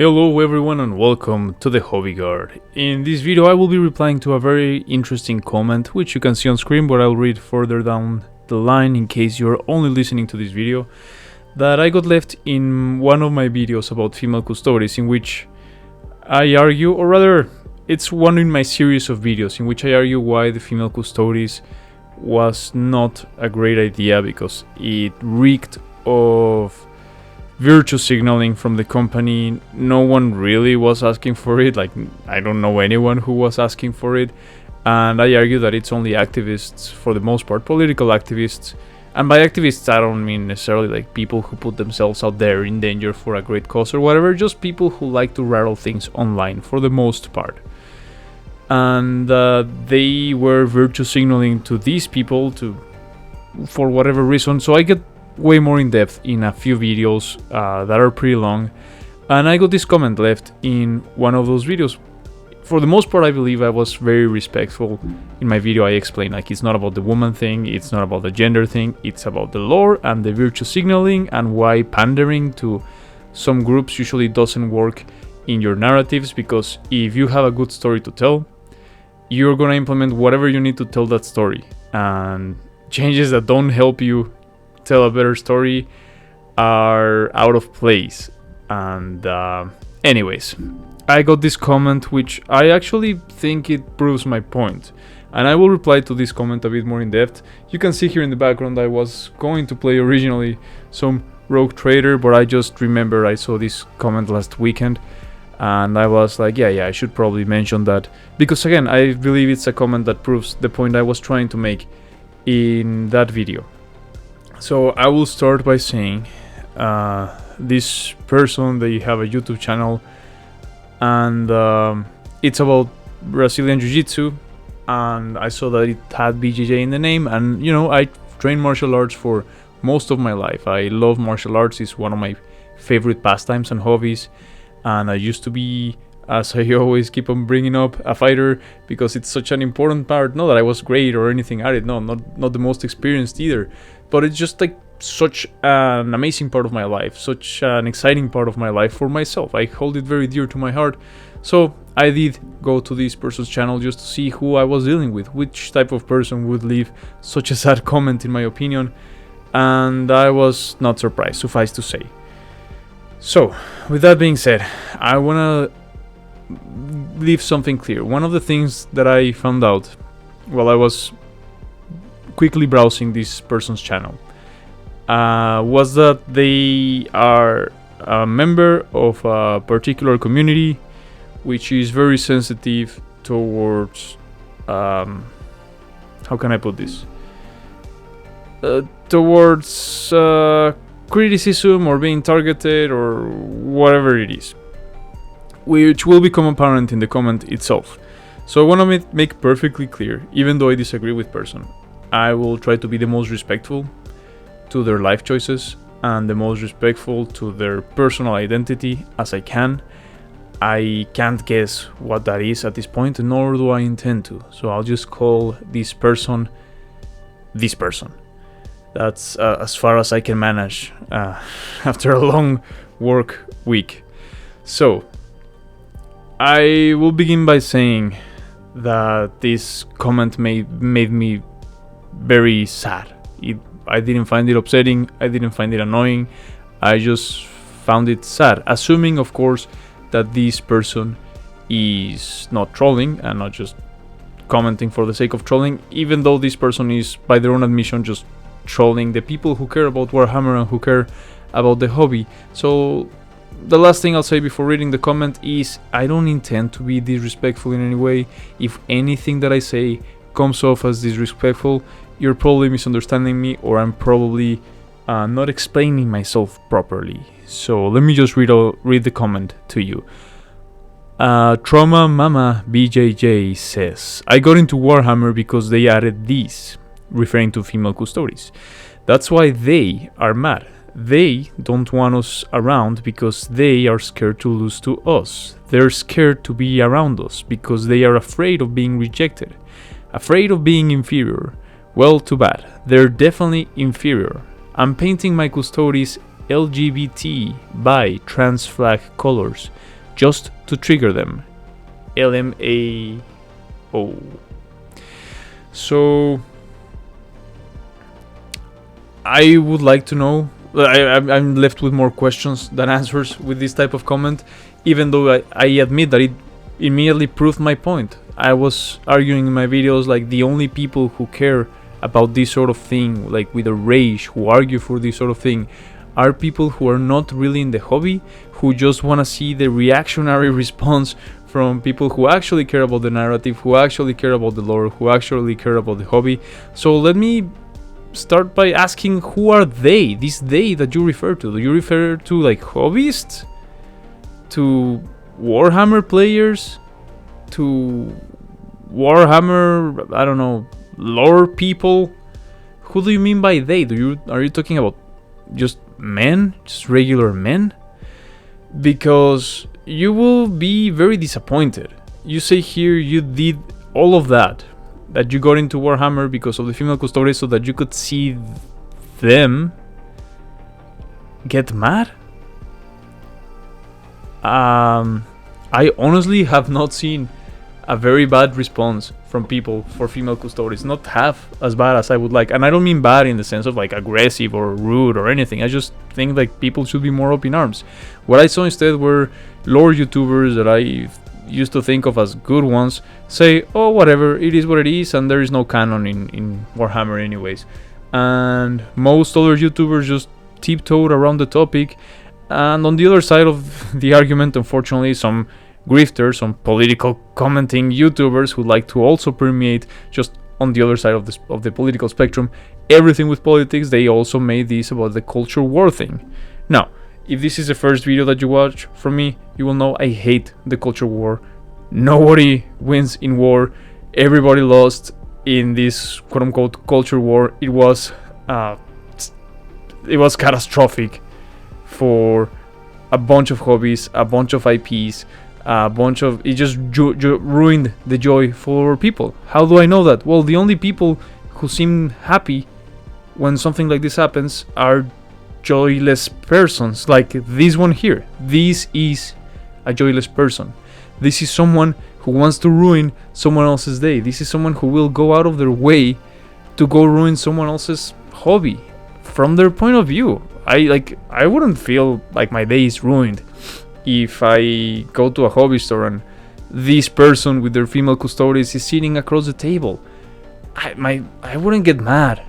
Hello everyone and welcome to the Hobby Guard. In this video I will be replying to a very interesting comment which you can see on screen, but I'll read further down the line in case you're only listening to this video, that I got left in one of my videos about female custodes, in which I argue, or rather it's one in my series of videos in which I argue why the female custodes was not a great idea, because it reeked of virtue signaling from the company. No one really was asking for it, like I don't know anyone who was asking for it, and I argue that it's only activists, for the most part, political activists, and by activists I don't mean necessarily like people who put themselves out there in danger for a great cause or whatever, just people who like to rattle things online for the most part. And they were virtue signaling to these people for whatever reason, so I get way more in depth in a few videos that are pretty long, and I got this comment left in one of those videos. For the most part, I believe I was very respectful. In my video I explained like it's not about the woman thing, it's not about the gender thing, it's about the lore and the virtue signaling, and why pandering to some groups usually doesn't work in your narratives, because if you have a good story to tell, you're gonna implement whatever you need to tell that story, and changes that don't help you tell a better story are out of place. And anyways, I got this comment which I actually think it proves my point, and I will reply to this comment a bit more in depth. You can see here in the background I was going to play originally some Rogue Trader, but I just remember I saw this comment last weekend and I was like, yeah, I should probably mention that, because again I believe it's a comment that proves the point I was trying to make in that video. So I will start by saying this person, they have a YouTube channel, and it's about Brazilian Jiu-Jitsu, and I saw that it had BJJ in the name, and you know, I trained martial arts for most of my life. I love martial arts, it's one of my favorite pastimes and hobbies, and I used to be, as I always keep on bringing up, a fighter, because it's such an important part. Not that I was great or anything at it, no, not the most experienced either, but it's just like such an amazing part of my life, such an exciting part of my life for myself. I hold it very dear to my heart. So I did go to this person's channel just to see who I was dealing with, which type of person would leave such a sad comment in my opinion, and I was not surprised, suffice to say. So with that being said, I wanna leave something clear. One of the things that I found out while I was quickly browsing this person's channel was that they are a member of a particular community which is very sensitive towards how can I put this, towards criticism or being targeted or whatever it is, which will become apparent in the comment itself. So I want to make perfectly clear, even though I disagree with person, I will try to be the most respectful to their life choices and the most respectful to their personal identity as I can. I can't guess what that is at this point, nor do I intend to, so I'll just call this person this person. That's as far as I can manage after a long work week. So I will begin by saying that this comment made me very sad. I didn't find it upsetting, I didn't find it annoying, I just found it sad, assuming of course that this person is not trolling and not just commenting for the sake of trolling, even though this person is, by their own admission, just trolling the people who care about Warhammer and who care about the hobby. So the last thing I'll say before reading the comment is I don't intend to be disrespectful in any way. If anything that I say comes off as disrespectful, you're probably misunderstanding me, or I'm probably not explaining myself properly. So let me just read the comment to you. Trauma Mama BJJ says, I got into Warhammer because they added these, referring to female custodes. That's why they are mad. They don't want us around because they are scared to lose to us. They're scared to be around us because they are afraid of being rejected, afraid of being inferior. Well, too bad. They're definitely inferior. I'm painting my custodes LGBT, bi, trans flag colors just to trigger them. LMAO. So I would like to know. I'm left with more questions than answers with this type of comment, even though I admit that it immediately proved my point. I was arguing in my videos like the only people who care about this sort of thing, like with a rage, who argue for this sort of thing, are people who are not really in the hobby, who just want to see the reactionary response from people who actually care about the narrative, who actually care about the lore, who actually care about the hobby. So let me start by asking, who are they? This they that you refer to? Do you refer to like hobbyists? To Warhammer players? To Warhammer, I don't know, lore people? Who do you mean by they? Are you talking about just men? Just regular men? Because you will be very disappointed. You say here you did all of that you got into Warhammer because of the female custodes so that you could see them get mad? I honestly have not seen a very bad response from people for female custodes. Not half as bad as I would like. And I don't mean bad in the sense of like aggressive or rude or anything. I just think like people should be more up in arms. What I saw instead were lore YouTubers that I used to think of as good ones say, oh, whatever, it is what it is, and there is no canon in Warhammer anyways. And most other YouTubers just tiptoed around the topic. And on the other side of the argument, unfortunately, some grifters, some political commenting YouTubers who like to also permeate just on the other side of the political spectrum everything with politics. They also made this about the culture war thing. Now, if this is the first video that you watch from me, you will know I hate the culture war. Nobody wins in war. Everybody lost in this quote-unquote culture war. It was catastrophic for a bunch of hobbies, a bunch of IPs, it just ruined the joy for people. How do I know that? Well, the only people who seem happy when something like this happens are joyless persons, like this one here. This is a joyless person. This is someone who wants to ruin someone else's day. This is someone who will go out of their way to go ruin someone else's hobby. From their point of view, I wouldn't feel like my day is ruined if I go to a hobby store and this person with their female custodes is sitting across the table. I wouldn't get mad.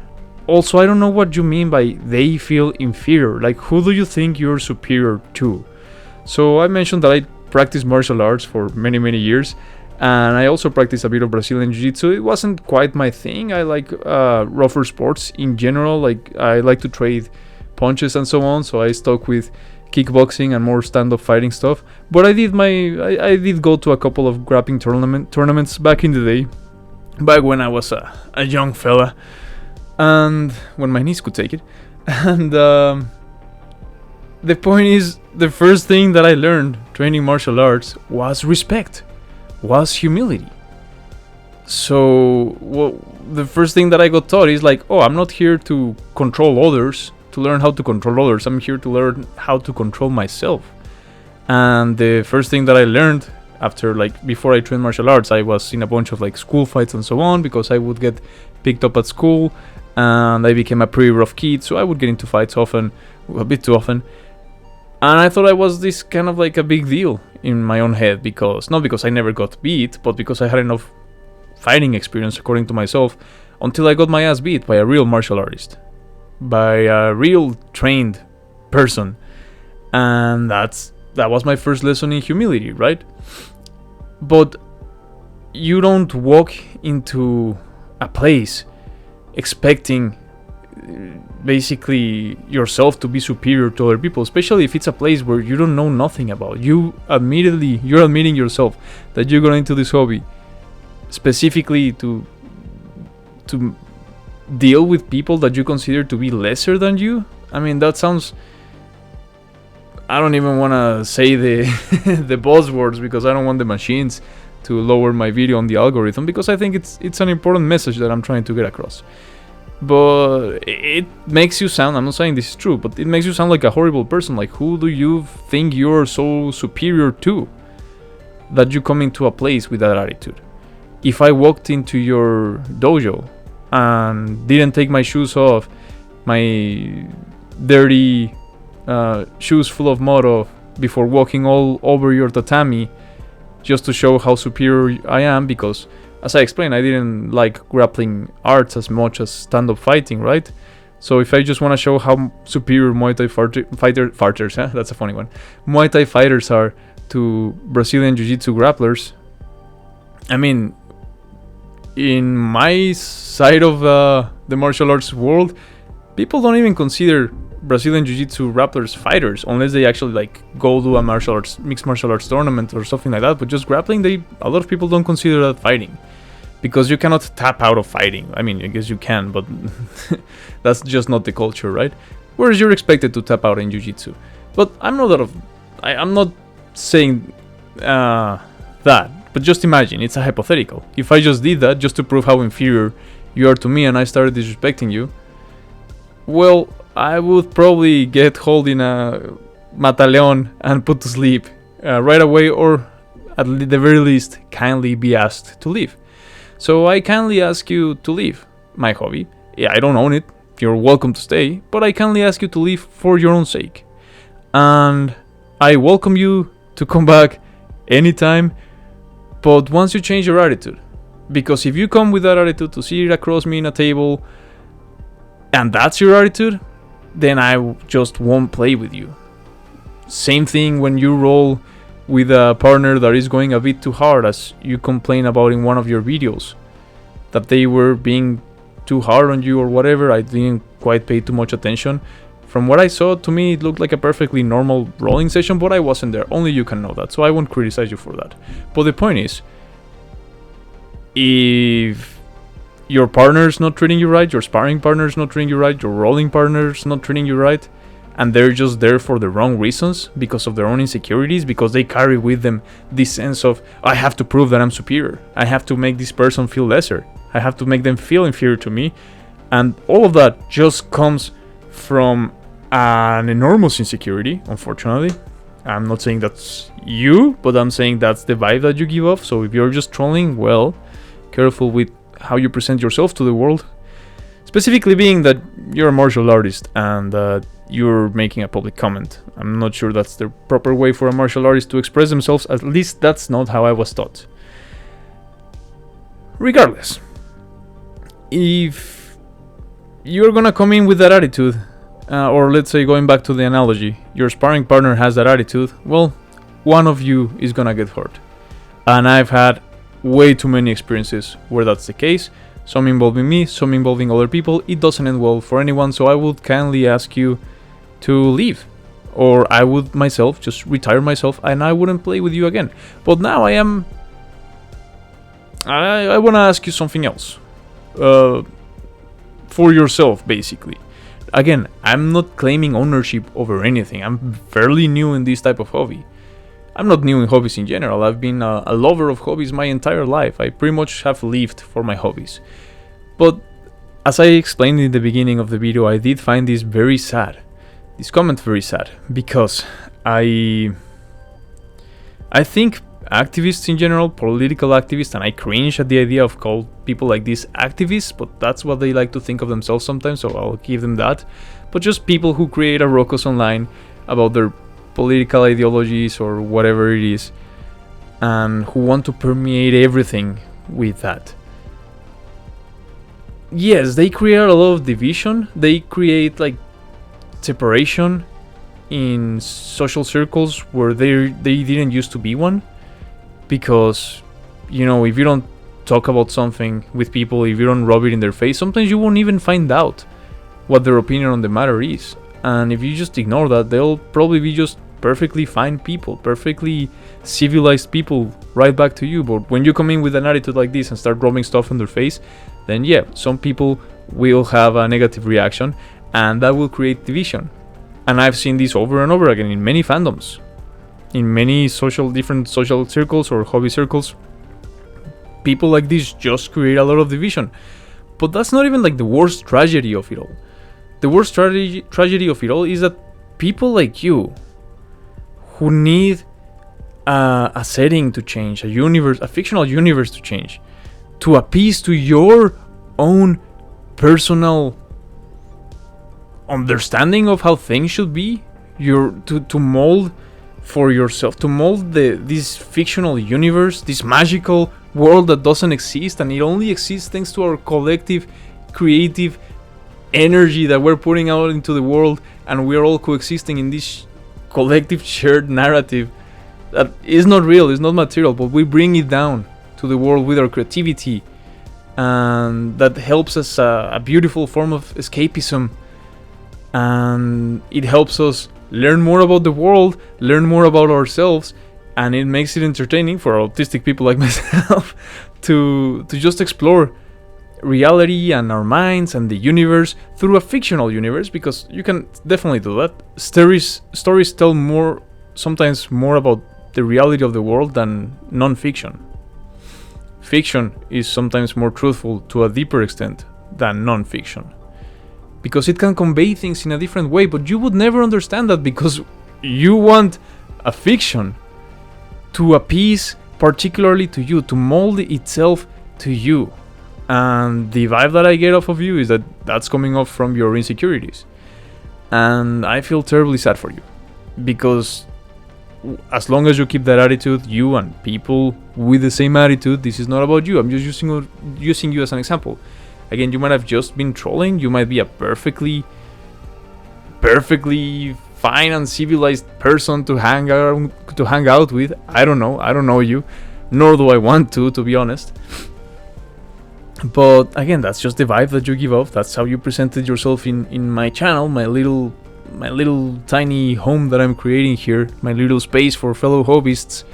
Also, I don't know what you mean by they feel inferior. Like, who do you think you're superior to? So I mentioned that I practiced martial arts for many years, and I also practiced a bit of Brazilian Jiu-Jitsu. It wasn't quite my thing. I like rougher sports in general. Like, I like to trade punches and so on, so I stuck with kickboxing and more stand-up fighting stuff. But I did go to a couple of grappling tournaments back in the day, back when I was a young fella, and when my knees could take it. And the point is, the first thing that I learned training martial arts was respect, was humility. So the first thing that I got taught is like, oh, I'm not here to control others, to learn how to control others. I'm here to learn how to control myself. And the first thing that I learned after, like, before I trained martial arts, I was in a bunch of like school fights and so on, because I would get picked up at school, and I became a pretty rough kid, so I would get into fights often, a bit too often. And I thought I was this kind of like a big deal in my own head, not because I never got beat, but because I had enough fighting experience, according to myself, until I got my ass beat by a real martial artist, by a real trained person. And that was my first lesson in humility, right? But you don't walk into a place expecting basically yourself to be superior to other people, especially if it's a place where you don't know nothing about. You're admitting yourself that you got into this hobby specifically to deal with people that you consider to be lesser than you. I mean, that sounds, I don't even want to say the the buzzwords, because I don't want the machines to lower my video on the algorithm, because I think it's an important message that I'm trying to get across. But it makes you sound, I'm not saying this is true, but it makes you sound like a horrible person. Like, who do you think you're so superior to that you come into a place with that attitude? If I walked into your dojo and didn't take my shoes off, my dirty shoes full of mud off, before walking all over your tatami, just to show how superior I am, because as I explained, I didn't like grappling arts as much as stand-up fighting, right? So if I just want to show how superior Muay Thai fighters, that's a funny one, Muay Thai fighters are to Brazilian Jiu-Jitsu grapplers, I mean, in my side of the martial arts world, people don't even consider Brazilian Jiu-Jitsu grapplers fighters unless they actually like go do a mixed martial arts tournament or something like that. But just grappling, a lot of people don't consider that fighting, because you cannot tap out of fighting. I mean, I guess you can, but that's just not the culture, right? Whereas you're expected to tap out in Jiu-Jitsu. But I'm not saying that. But just imagine, it's a hypothetical. If I just did that just to prove how inferior you are to me and I started disrespecting you, well, I would probably get hold in a mataleon and put to sleep right away, or at the very least kindly be asked to leave. So I kindly ask you to leave my hobby. Yeah, I don't own it, you're welcome to stay, but I kindly ask you to leave for your own sake. And I welcome you to come back anytime, but once you change your attitude. Because if you come with that attitude to sit across me in a table, and that's your attitude, then I just won't play with you. Same thing when you roll with a partner that is going a bit too hard, as you complain about in one of your videos, that they were being too hard on you or whatever. I didn't quite pay too much attention. From what I saw, to me it looked like a perfectly normal rolling session, but I wasn't there. Only you can know that, so I won't criticize you for that. But the point is, if your partner's not treating you right, your sparring partner's not treating you right, your rolling partner's not treating you right, and they're just there for the wrong reasons, because of their own insecurities, because they carry with them this sense of, I have to prove that I'm superior, I have to make this person feel lesser, I have to make them feel inferior to me, and all of that just comes from an enormous insecurity, unfortunately. I'm not saying that's you, but I'm saying that's the vibe that you give off. So if you're just trolling, well, careful with how you present yourself to the world. Specifically being that you're a martial artist and you're making a public comment. I'm not sure that's the proper way for a martial artist to express themselves. At least that's not how I was taught. Regardless, if you're gonna come in with that attitude, or let's say, going back to the analogy, your sparring partner has that attitude, well, one of you is gonna get hurt. And I've had way too many experiences where that's the case, some involving me, some involving other people. It doesn't end well for anyone, so I would kindly ask you to leave, or I would myself just retire myself and I wouldn't play with you again. But now I want to ask you something else, for yourself, basically. Again, I'm not claiming ownership over anything. I'm fairly new in this type of hobby. I'm not new in hobbies in general. I've been a lover of hobbies my entire life. I pretty much have lived for my hobbies. But as I explained in the beginning of the video, I did find this very sad. This comment very sad, because I think activists in general, political activists, and I cringe at the idea of call people like this activists, but that's what they like to think of themselves sometimes, so I'll give them that. But just people who create a ruckus online about their political ideologies or whatever it is, and who want to permeate everything with that. Yes, they create a lot of division, they create like separation in social circles where they didn't used to be one. Because, you know, if you don't talk about something with people, if you don't rub it in their face, sometimes you won't even find out what their opinion on the matter is. And if you just ignore that, they'll probably be just perfectly fine people, perfectly civilized people right back to you. But when you come in with an attitude like this and start rubbing stuff in their face, then yeah, some people will have a negative reaction and that will create division. And I've seen this over and over again in many fandoms. In many different social circles or hobby circles, people like this just create a lot of division. But that's not even like the worst tragedy of it all. The worst tragedy of it all is that people like you, who need a setting to change, a fictional universe to change, to appease to your own personal understanding of how things should be, to mold for yourself, to mold this fictional universe, this magical world that doesn't exist, and it only exists thanks to our collective creative energy that we're putting out into the world, and we're all coexisting in this collective shared narrative that is not real, is not material, but we bring it down to the world with our creativity, and that helps us a beautiful form of escapism, and it helps us learn more about the world, learn more about ourselves, and it makes it entertaining for autistic people like myself to just explore reality and our minds and the universe through a fictional universe, because you can definitely do that. Stories tell sometimes more about the reality of the world than non-fiction. Fiction is sometimes more truthful to a deeper extent than non-fiction, because it can convey things in a different way, but you would never understand that because you want a fiction to appease particularly to you, to mold itself to you. And the vibe that I get off of you is that that's coming off from your insecurities. And I feel terribly sad for you, because as long as you keep that attitude, you and people with the same attitude, this is not about you. I'm just using you as an example. Again, you might have just been trolling. You might be a perfectly fine and civilized person to hang out with. I don't know you, nor do I want to be honest. But again, that's just the vibe that you give off. That's how you presented yourself in my channel, my little tiny home that I'm creating here, my little space for fellow hobbyists,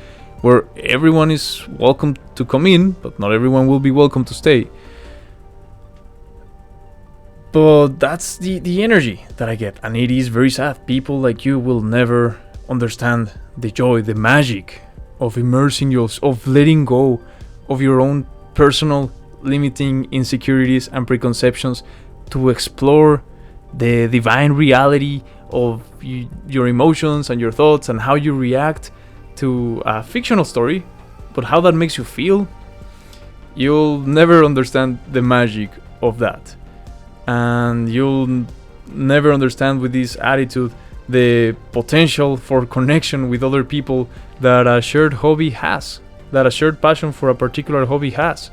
where everyone is welcome to come in, but not everyone will be welcome to stay. But that's the energy that I get, and it is very sad. People like you will never understand the joy, the magic of immersing yourself, of letting go of your own personal limiting insecurities and preconceptions to explore the divine reality of your emotions and your thoughts and how you react to a fictional story, but how that makes you feel. You'll never understand the magic of that, and you'll never understand with this attitude the potential for connection with other people that a shared hobby has, that a shared passion for a particular hobby has.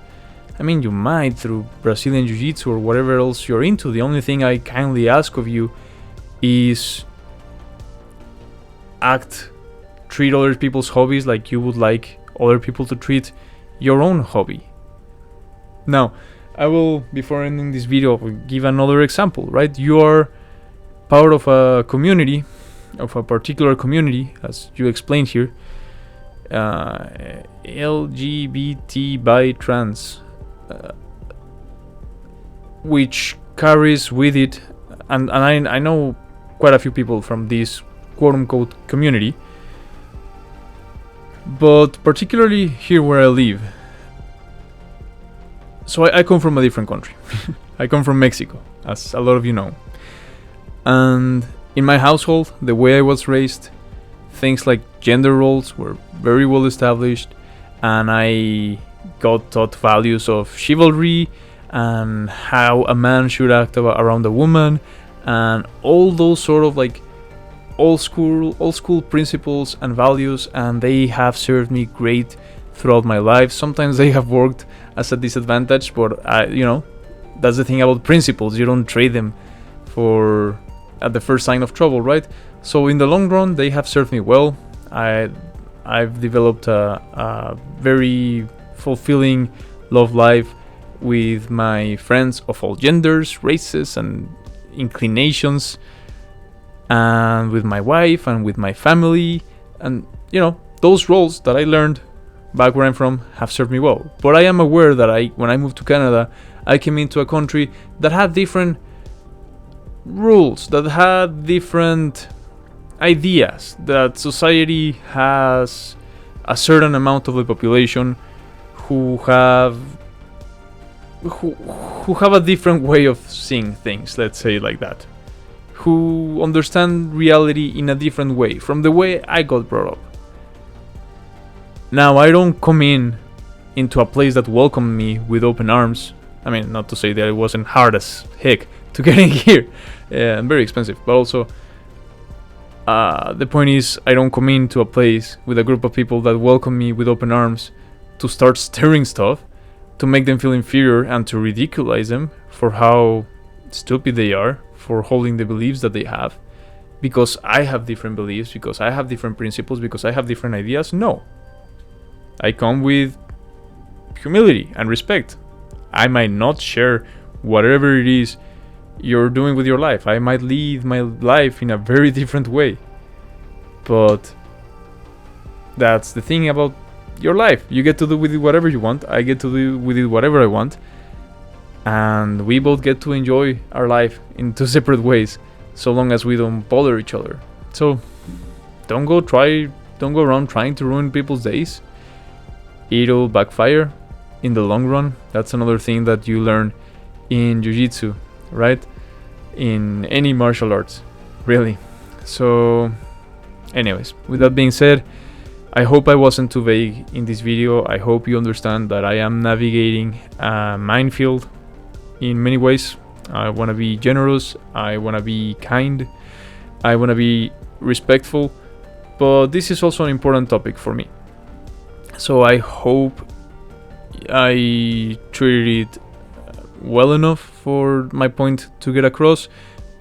I mean, you might through Brazilian Jiu-Jitsu or whatever else you're into. The only thing I kindly ask of you is treat other people's hobbies like you would like other people to treat your own hobby. Now, I will, before ending this video, give another example, right? You are part of a community, of a particular community, as you explained here, LGBT by trans, which carries with it, and I know quite a few people from this quote-unquote community, but particularly here where I live. So I come from a different country. I come from Mexico, as a lot of you know. And in my household, the way I was raised, things like gender roles were very well established, and I got taught values of chivalry and how a man should act around a woman, and all those sort of like old school principles and values, and they have served me great throughout my life. Sometimes they have worked as a disadvantage, but that's the thing about principles. You don't trade them for at the first sign of trouble, right? So in the long run, they have served me well. I've developed a very fulfilling love life with my friends of all genders, races, and inclinations, and with my wife and with my family, and those roles that I learned back where I'm from have served me well. But I am aware that when I moved to Canada, I came into a country that had different rules, that had different ideas, that society has a certain amount of the population who have who have a different way of seeing things, let's say like that, who understand reality in a different way from the way I got brought up. Now, I don't come into a place that welcomed me with open arms. I mean, not to say that it wasn't hard as heck to get in here, and very expensive, but also the point is, I don't come into a place with a group of people that welcome me with open arms to start stirring stuff, to make them feel inferior and to ridiculize them for how stupid they are for holding the beliefs that they have, because I have different beliefs, because I have different principles, because I have different ideas. No, I come with humility and respect. I might not share whatever it is you're doing with your life. I might lead my life in a very different way, but that's the thing about your life. You get to do with it whatever you want. I get to do with it whatever I want, and we both get to enjoy our life in two separate ways, so long as we don't bother each other. So don't go around trying to ruin people's days. It'll backfire in the long run. That's another thing that you learn in jiu-jitsu, right? In any martial arts, really. So anyways, with that being said, I hope I wasn't too vague in this video. I hope you understand that I am navigating a minefield in many ways. I want to be generous, I want to be kind, I want to be respectful, but this is also an important topic for me. So I hope I treated it well enough for my point to get across.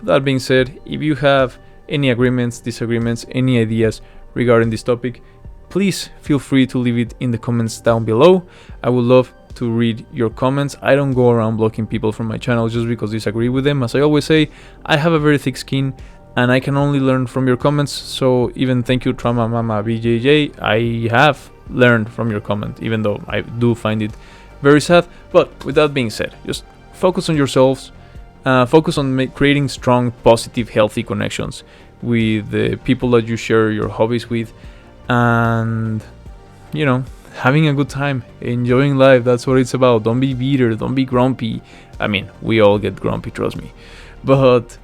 That being said, if you have any agreements, disagreements, any ideas regarding this topic, please feel free to leave it in the comments down below. I would love to read your comments. I don't go around blocking people from my channel just because I disagree with them. As I always say, I have a very thick skin and I can only learn from your comments. So even thank you, Trauma Mama BJJ, I have learned from your comment, even though I do find it very sad. But with that being said, just focus on yourselves, focus on creating strong, positive, healthy connections with the people that you share your hobbies with, and you know, having a good time, enjoying life. That's what it's about. Don't be bitter, don't be grumpy. I mean, we all get grumpy, trust me, but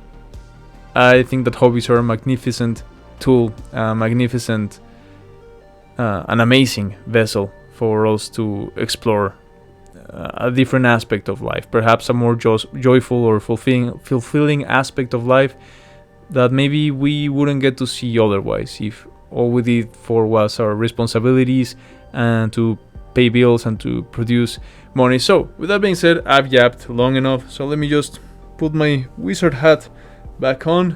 I think that hobbies are a magnificent tool, magnificent, an amazing vessel for us to explore a different aspect of life, perhaps a more joyful or fulfilling aspect of life that maybe we wouldn't get to see otherwise if all we did for was our responsibilities and to pay bills and to produce money. So with that being said, I've yapped long enough, so let me just put my wizard hat back on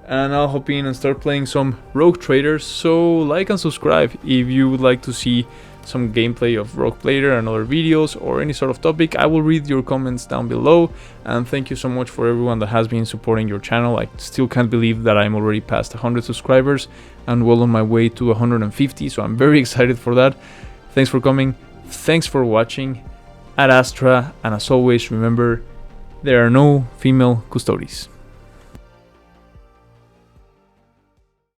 and I'll hop in and start playing some Rogue Traders. So like and subscribe if you would like to see some gameplay of Rogue Trader and other videos or any sort of topic. I will read your comments down below, and thank you so much for everyone that has been supporting your channel. I still can't believe that I'm already past 100 subscribers and well on my way to 150, so I'm very excited for that. Thanks for coming, thanks for watching. Ad Astra, and as always, remember, there are no female custodes.